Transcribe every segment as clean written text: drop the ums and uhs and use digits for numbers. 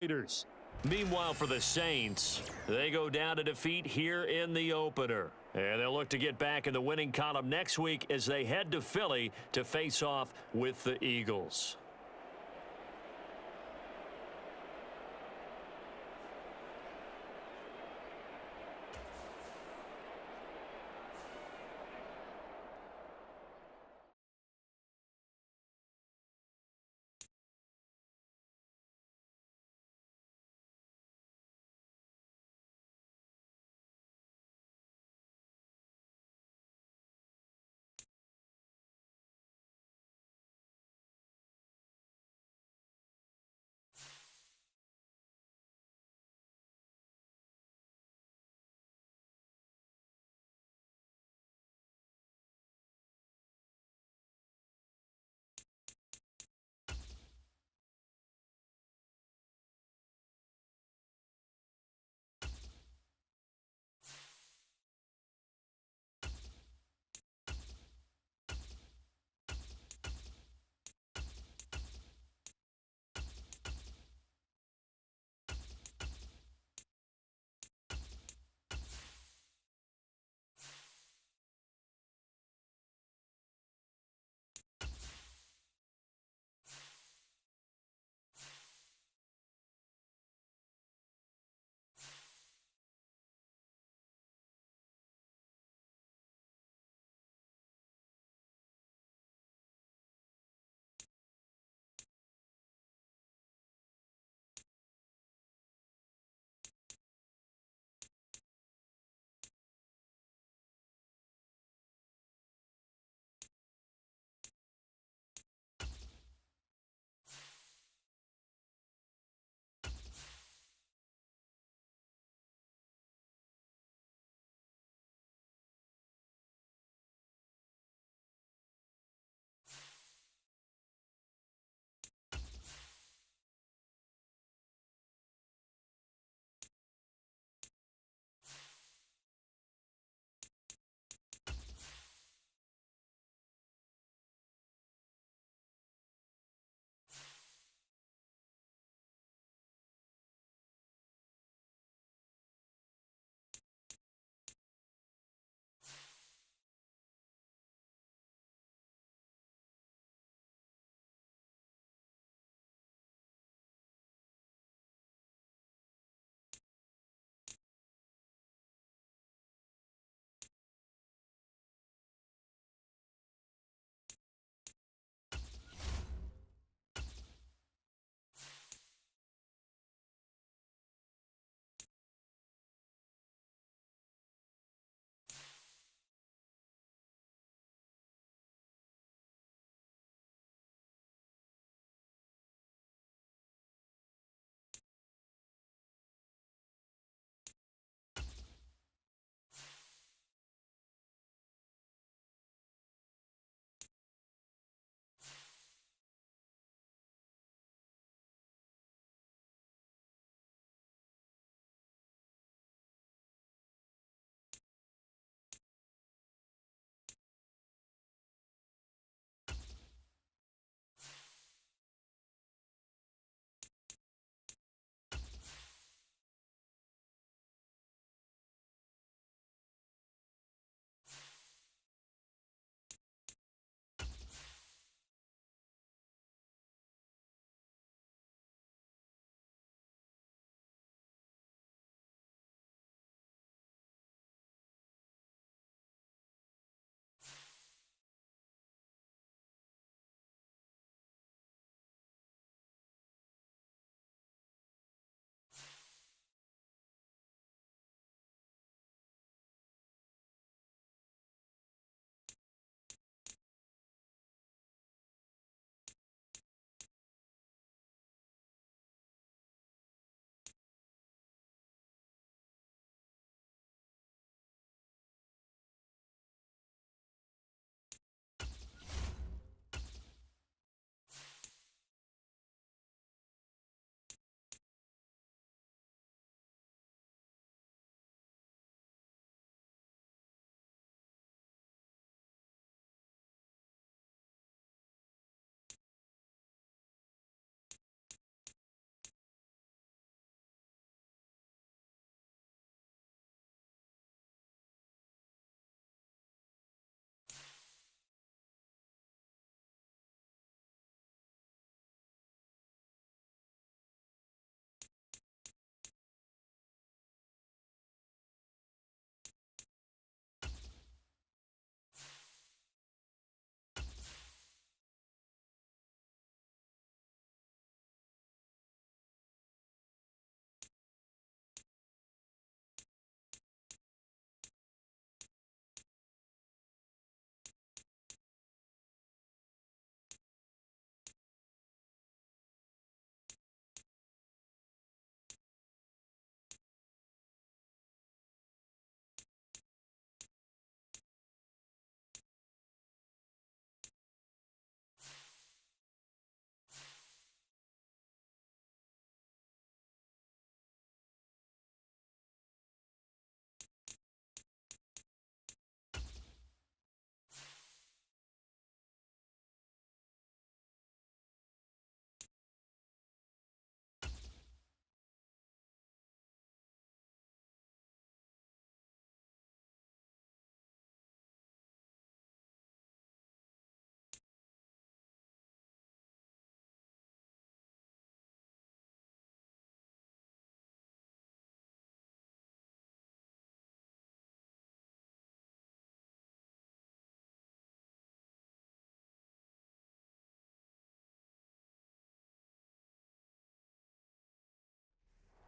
Raiders. Meanwhile, for the Saints, they go down to defeat here in the opener. And they'll look to get back in the winning column next week as they head to Philly to face off with the Eagles.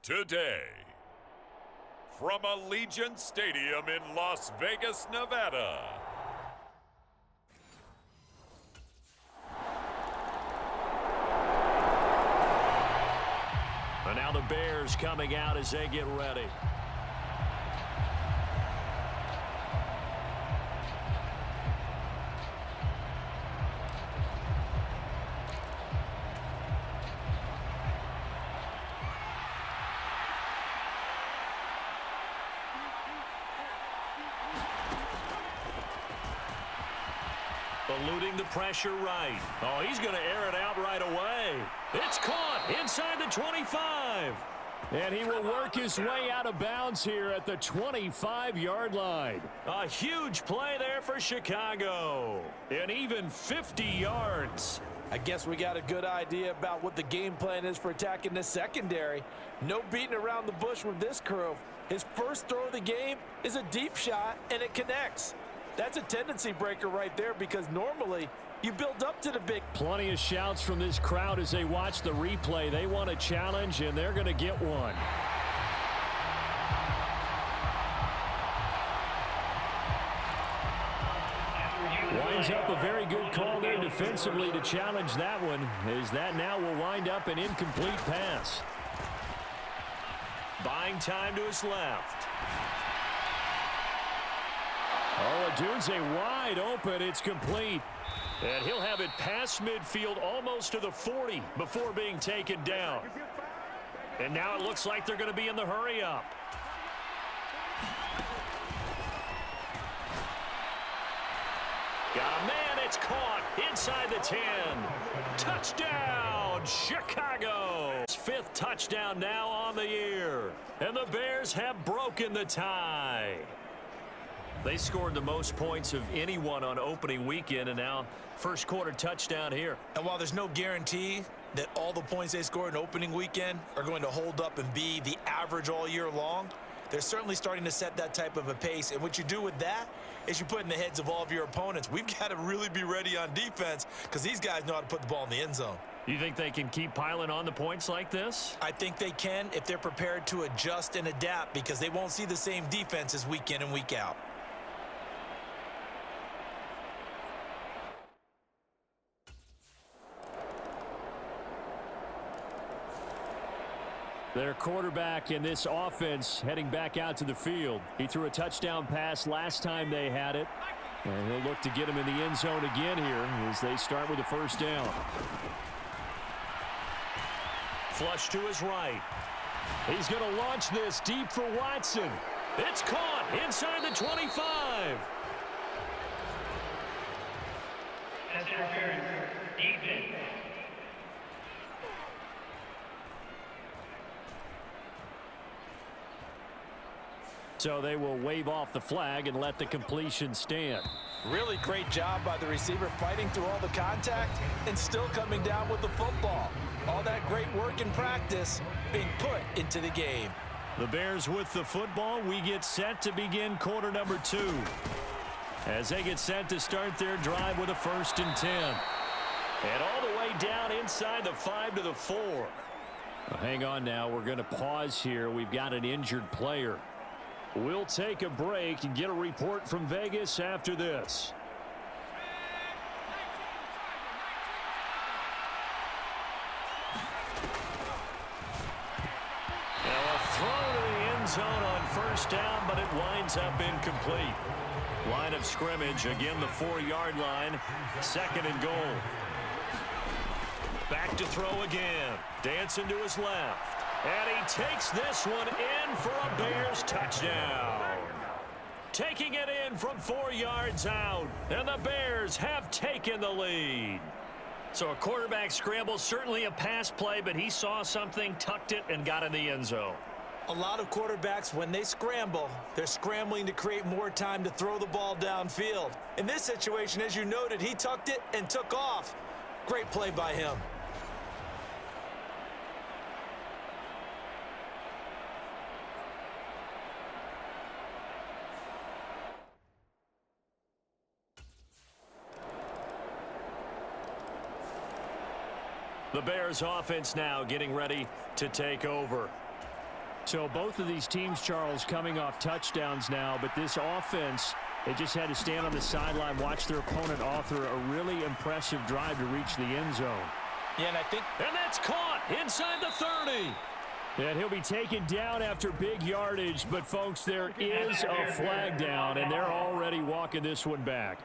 Today, from Allegiant Stadium in Las Vegas, Nevada. And now the Bears coming out as they get ready. Eluding the pressure right. Oh, he's going to air it out right away. It's caught inside the 25. And he will work his way out of bounds here at the 25-yard line. A huge play there for Chicago. And even 50 yards. I guess we got a good idea about what the game plan is for attacking this secondary. No beating around the bush with this crew. His first throw of the game is a deep shot, and it connects. That's a tendency breaker right there because normally you build up to the big. Plenty of shouts from this crowd as they watch the replay. They want a challenge, and they're going to get one. Winds up a very good call there defensively to challenge that one, as that now will wind up an incomplete pass. Buying time to his left. Oh, Odunze wide open. It's complete. And he'll have it past midfield almost to the 40 before being taken down. And now it looks like they're going to be in the hurry-up. Got a man. It's caught inside the 10. Touchdown, Chicago. His 5th touchdown now on the year. And the Bears have broken the tie. They scored the most points of anyone on opening weekend, and now first quarter touchdown here. And while there's no guarantee that all the points they scored in opening weekend are going to hold up and be the average all year long, they're certainly starting to set that type of a pace. And what you do with that is you put in the heads of all of your opponents, we've got to really be ready on defense because these guys know how to put the ball in the end zone. You think they can keep piling on the points like this? I think they can if they're prepared to adjust and adapt because they won't see the same defenses week in and week out. Their quarterback in this offense heading back out to the field. He threw a touchdown pass last time they had it. And he'll look to get him in the end zone again here as they start with a first down. Flush to his right. He's going to launch this deep for Watson. It's caught inside the 25. That's interference. Defense. So they will wave off the flag and let the completion stand. Really great job by the receiver fighting through all the contact and still coming down with the football. All that great work in practice being put into the game. The Bears with the football. We get set to begin quarter number 2. As they get set to start their drive with a 1st and 10. And all the way down inside the 5 to the 4. Well, hang on now. We're going to pause here. We've got an injured player. We'll take a break and get a report from Vegas after this. Now a throw to the end zone on 1st down, but it winds up incomplete. Line of scrimmage, again the 4-yard line, 2nd and goal. Back to throw again. Dancing to his left. And he takes this one in for a Bears touchdown. Taking it in from 4 yards out. And the Bears have taken the lead. So a quarterback scramble, certainly a pass play, but he saw something, tucked it, and got in the end zone. A lot of quarterbacks, when they scramble, they're scrambling to create more time to throw the ball downfield. In this situation, as you noted, he tucked it and took off. Great play by him. The Bears offense now getting ready to take over. So both of these teams, Charles, coming off touchdowns now, but this offense, they just had to stand on the sideline, watch their opponent author a really impressive drive to reach the end zone. Yeah, and that's caught inside the 30. And he'll be taken down after big yardage, but folks, there is a flag down, and they're already walking this one back.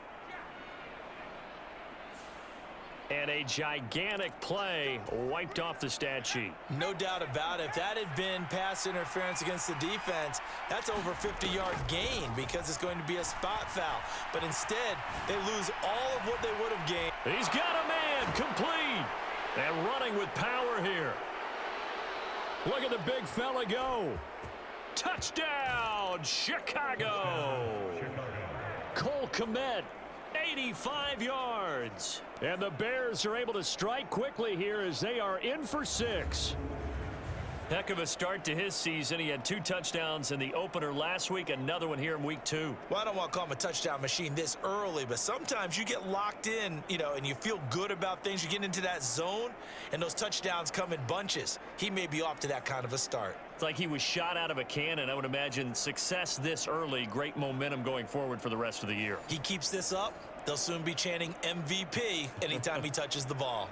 And a gigantic play wiped off the stat sheet. No doubt about it. If that had been pass interference against the defense, that's over 50-yard gain because it's going to be a spot foul. But instead, they lose all of what they would have gained. He's got a man complete and running with power here. Look at the big fella go. Touchdown, Chicago. Cole Kmet, 85 yards. And the Bears are able to strike quickly here as they are in for 6. Heck of a start to his season. He had 2 touchdowns in the opener last week, another one here in week 2. Well, I don't want to call him a touchdown machine this early, but sometimes you get locked in, and you feel good about things. You get into that zone, and those touchdowns come in bunches. He may be off to that kind of a start. It's like he was shot out of a cannon. I would imagine success this early, great momentum going forward for the rest of the year. He keeps this up, they'll soon be chanting MVP anytime he touches the ball.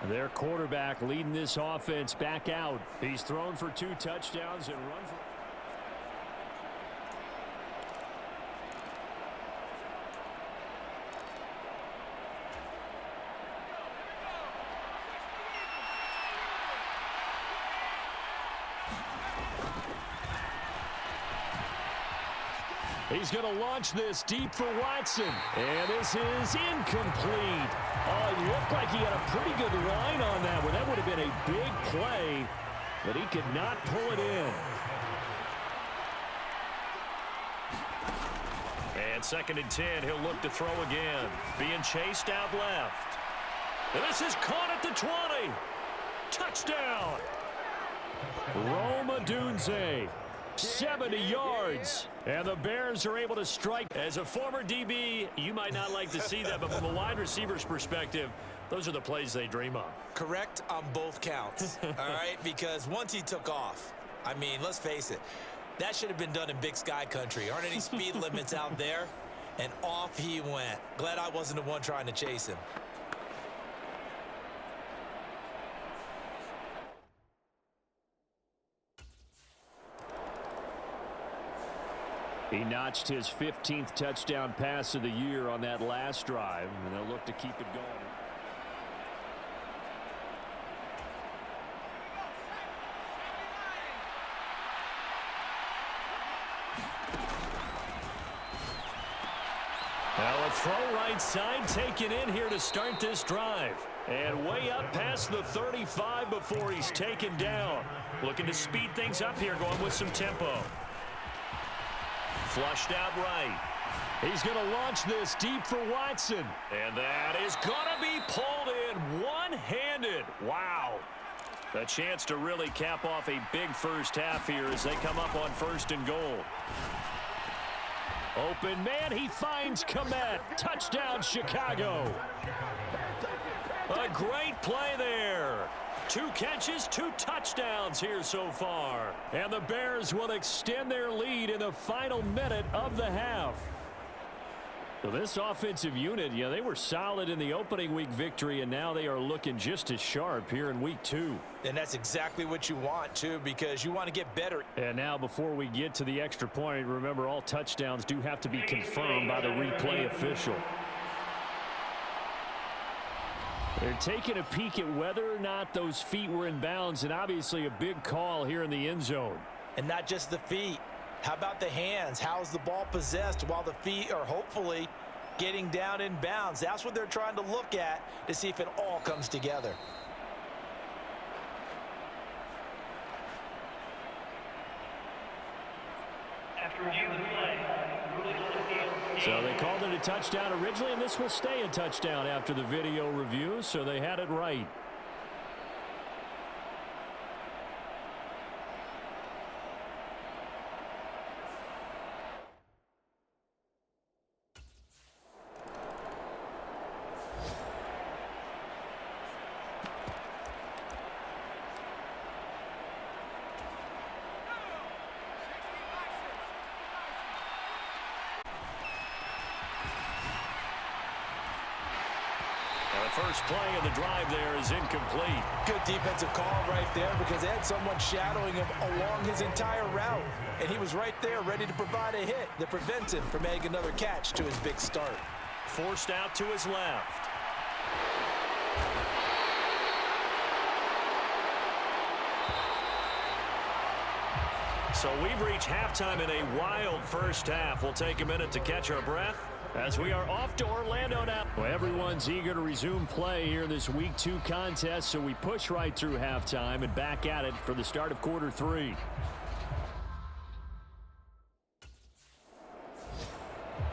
Their quarterback leading this offense back out. He's thrown for 2 touchdowns and run for... He's going to launch this deep for Watson. And this is incomplete. Oh, it looked like he had a pretty good line on that one. That would have been a big play, but he could not pull it in. And 2nd and 10, he'll look to throw again. Being chased out left. And this is caught at the 20. Touchdown. Rome Odunze. 70 yards. And the Bears are able to strike. As a former DB, you might not like to see that, but from a wide receiver's perspective, those are the plays they dream of. Correct on both counts, all right? Because once he took off, I mean, let's face it, that should have been done in Big Sky country. Aren't any speed limits out there? And off he went. Glad I wasn't the one trying to chase him. He notched his 15th touchdown pass of the year on that last drive, and they'll look to keep it going. Now a throw right side taken in here to start this drive. And way up past the 35 before he's taken down. Looking to speed things up here, going with some tempo. Flushed out right. He's going to launch this deep for Watson. And that is going to be pulled in one-handed. Wow. A chance to really cap off a big first half here as they come up on 1st and goal. Open man, he finds Kmet. Touchdown, Chicago. A great play there. 2 catches, 2 touchdowns here so far. And the Bears will extend their lead in the final minute of the half. So this offensive unit, they were solid in the opening week victory, and now they are looking just as sharp here in week 2. And that's exactly what you want, too, because you want to get better. And now before we get to the extra point, remember all touchdowns do have to be confirmed by the replay official. They're taking a peek at whether or not those feet were in bounds, and obviously a big call here in the end zone. And not just the feet. How about the hands? How's the ball possessed while the feet are hopefully getting down in bounds? That's what they're trying to look at to see if it all comes together. After review of the play, rulings on the field. So they called it a touchdown originally, and this will stay a touchdown after the video review, so they had it right. The first play of the drive there is incomplete. Good defensive call right there because they had someone shadowing him along his entire route. And he was right there ready to provide a hit that prevents him from making another catch to his big start. Forced out to his left. So we've reached halftime in a wild first half. We'll take a minute to catch our breath as we are off to Orlando now. Well, everyone's eager to resume play here in this Week 2 contest, so we push right through halftime and back at it for the start of quarter 3.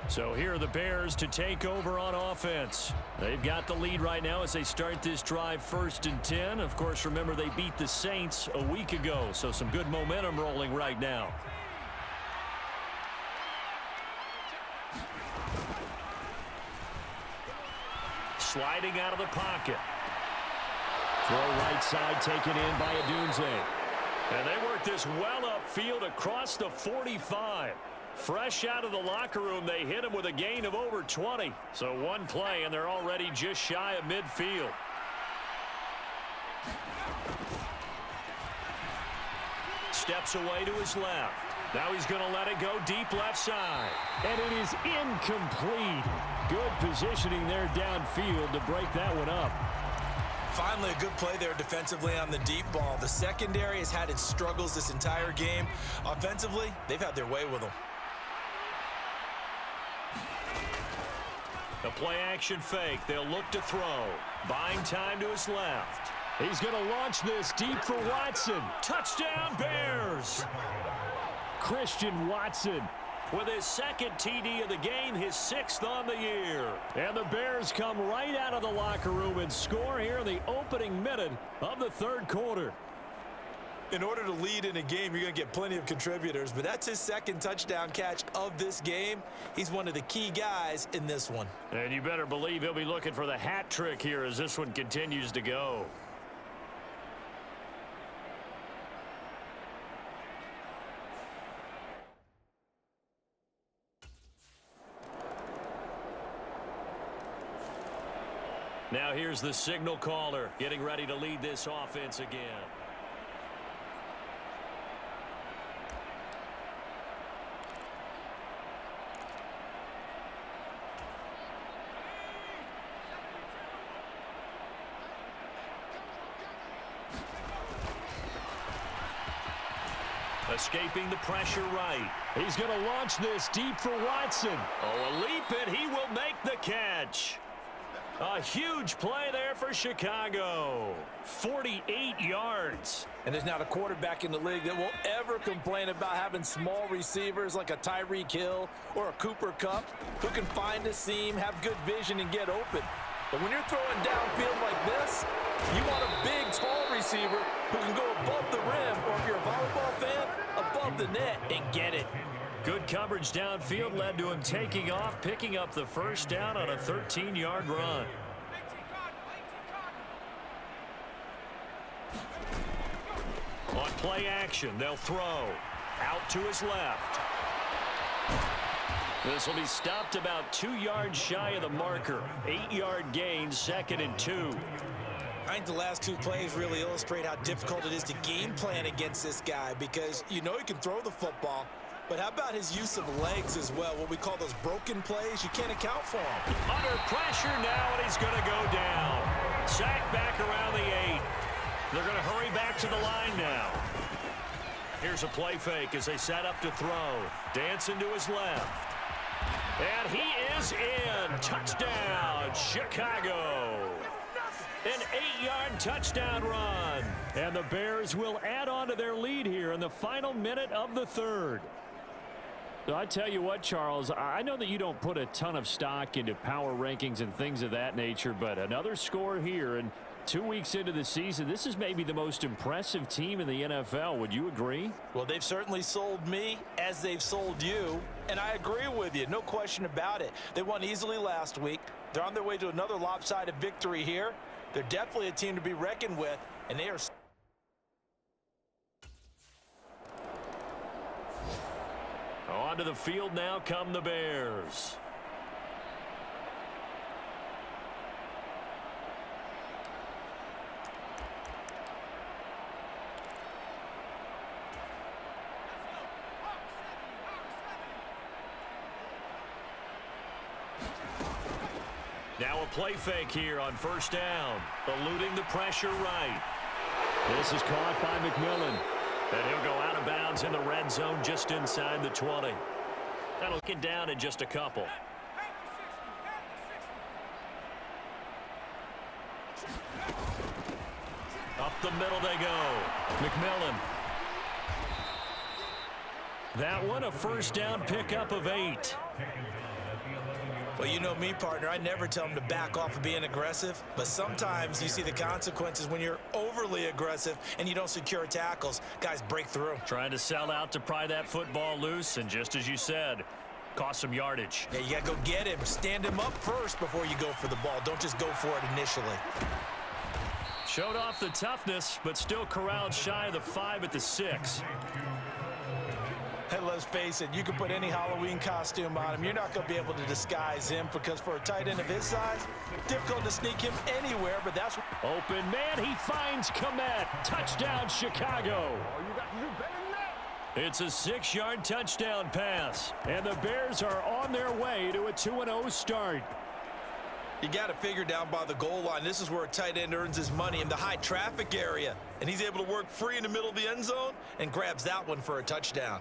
So here are the Bears to take over on offense. They've got the lead right now as they start this drive 1st and 10. Of course, remember they beat the Saints a week ago, so some good momentum rolling right now. Sliding out of the pocket. Throw right side taken in by Adunze. And they work this well upfield across the 45. Fresh out of the locker room, they hit him with a gain of over 20. So one play, and they're already just shy of midfield. Steps away to his left. Now he's going to let it go deep left side. And it is incomplete. Good positioning there downfield to break that one up. Finally, a good play there defensively on the deep ball. The secondary has had its struggles this entire game. Offensively, they've had their way with them. The play action fake. They'll look to throw. Buying time to his left. He's going to launch this deep for Watson. Touchdown Bears! Christian Watson with his second TD of the game, his 6th on the year. And the Bears come right out of the locker room and score here in the opening minute of the 3rd quarter. In order to lead in a game, you're going to get plenty of contributors, but that's his 2nd touchdown catch of this game. He's one of the key guys in this one. And you better believe he'll be looking for the hat trick here as this one continues to go. Now here's the signal caller getting ready to lead this offense again. Escaping the pressure right. He's going to launch this deep for Watson. Oh, a leap, and he will make the catch. A huge play there for Chicago. 48 yards. And there's not a quarterback in the league that will ever complain about having small receivers like a Tyreek Hill or a Cooper Kupp who can find a seam, have good vision, and get open. But when you're throwing downfield like this, you want a big, tall receiver who can go above the rim, or if you're a volleyball fan, above the net and get it. Good coverage downfield led to him taking off, picking up the first down on a 13-yard run. On play action, they'll throw. Out to his left. This will be stopped about 2 yards shy of the marker. 8-yard gain, 2nd and 2. I think the last 2 plays really illustrate how difficult it is to game plan against this guy because you know he can throw the football, but how about his use of legs as well, what we call those broken plays? You can't account for him. Under pressure now, and he's going to go down. Sacked back around the 8. They're going to hurry back to the line now. Here's a play fake as they set up to throw. Dancing to his left. And he is in. Touchdown, Chicago. An 8-yard touchdown run. And the Bears will add on to their lead here in the final minute of the 3rd. So I tell you what, Charles, I know that you don't put a ton of stock into power rankings and things of that nature, but another score here, and 2 weeks into the season, this is maybe the most impressive team in the NFL. Would you agree? Well, they've certainly sold me as they've sold you, and I agree with you. No question about it. They won easily last week. They're on their way to another lopsided victory here. They're definitely a team to be reckoned with, and they are... Onto the field now come the Bears. Now a play fake here on first down. Eluding the pressure right. This is caught by McMillan. And he'll go out of bounds in the red zone just inside the 20. That'll get down in just a couple. Up the middle they go. McMillan. That one a first down pickup of 8. Well, you know me, partner. I never tell them to back off of being aggressive, but sometimes you see the consequences when you're overly aggressive and you don't secure tackles. Guys break through. Trying to sell out to pry that football loose, and just as you said, cost some yardage. Yeah, you got to go get him. Stand him up first before you go for the ball. Don't just go for it initially. Showed off the toughness, but still corralled shy of the 5 at the 6. Hey, let's face it, you can put any Halloween costume on him. You're not going to be able to disguise him because for a tight end of his size, difficult to sneak him anywhere, but that's... Open man, he finds Komet. Touchdown, Chicago. It's a 6-yard touchdown pass. And the Bears are on their way to a 2-0 start. You got to figure down by the goal line. This is where a tight end earns his money in the high traffic area. And he's able to work free in the middle of the end zone and grabs that one for a touchdown.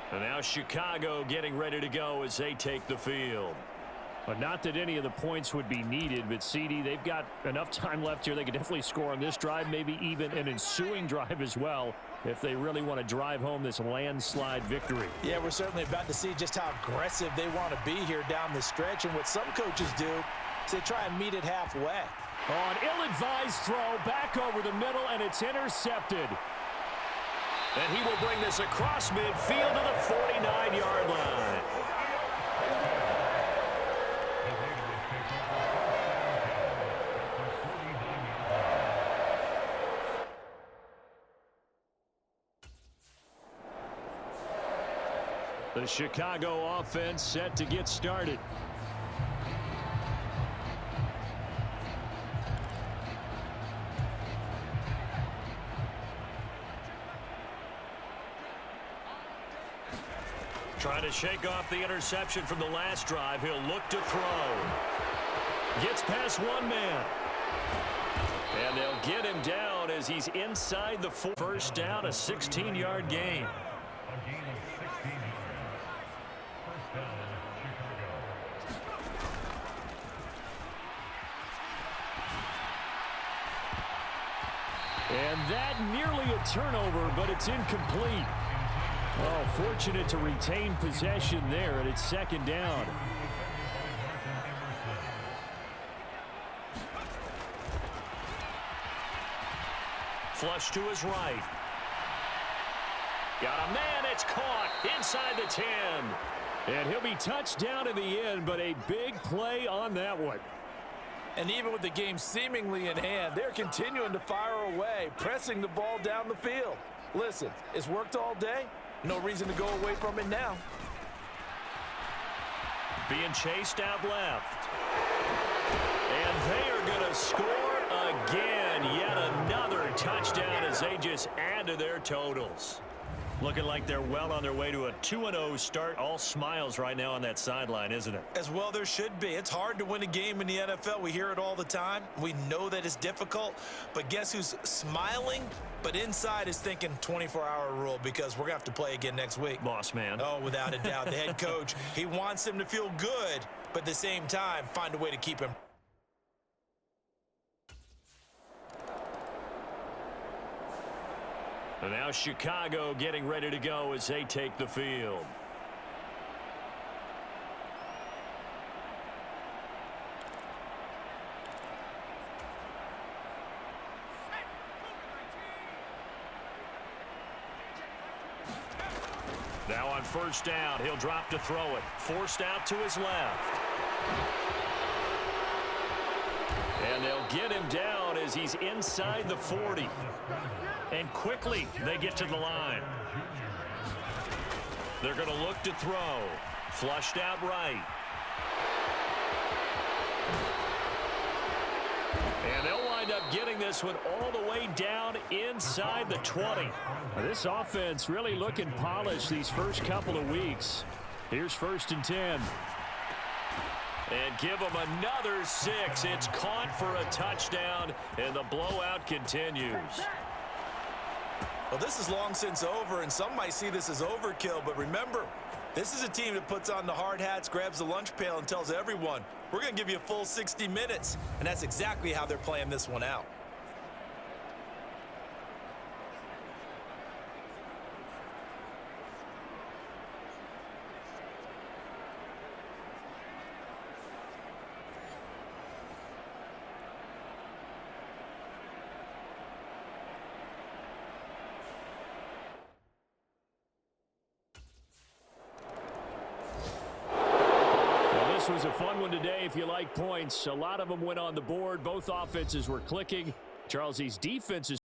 And now Chicago getting ready to go as they take the field. But not that any of the points would be needed, but CD, they've got enough time left here. They could definitely score on this drive, maybe even an ensuing drive as well, if they really want to drive home this landslide victory. Yeah, we're certainly about to see just how aggressive they want to be here down the stretch. And what some coaches do is they try and meet it halfway. Oh, an ill-advised throw back over the middle, and it's intercepted. And he will bring this across midfield to the 49-yard line. The Chicago offense set to get started. Trying to shake off the interception from the last drive. He'll look to throw. Gets past one man. And they'll get him down as he's inside the first down, a 16-yard gain. And that nearly a turnover, but it's incomplete. Oh, fortunate to retain possession there, and it's second down. Flush to his right. Got a man, it's caught inside the 10. And he'll be touched down in the end, but a big play on that one. And even with the game seemingly in hand, they're continuing to fire away, pressing the ball down the field. Listen, it's worked all day. No reason to go away from it now. Being chased out left. And they are going to score again. Yet another touchdown as they just add to their totals. Looking like they're well on their way to a 2-0 start. All smiles right now on that sideline, isn't it? As well there should be. It's hard to win a game in the NFL. We hear it all the time. We know that it's difficult. But guess who's smiling? But inside is thinking 24-hour rule because we're going to have to play again next week. Boss man. Oh, without a doubt. The head coach, he wants them to feel good, but at the same time, find a way to keep him. And now Chicago getting ready to go as they take the field. Now on first down, he'll drop to throw it. Forced out to his left. And they'll get him down as he's inside the 40. And quickly, they get to the line. They're going to look to throw. Flushed out right. And they'll wind up getting this one all the way down inside the 20. Now, this offense really looking polished these first couple of weeks. Here's 1st and 10. And give them another 6. It's caught for a touchdown, and the blowout continues. Well, this is long since over, and some might see this as overkill, but remember, this is a team that puts on the hard hats, grabs the lunch pail, and tells everyone, we're going to give you a full 60 minutes, and that's exactly how they're playing this one out. This was a fun one today if you like points. A lot of them went on the board. Both offenses were clicking. Charles, these defenses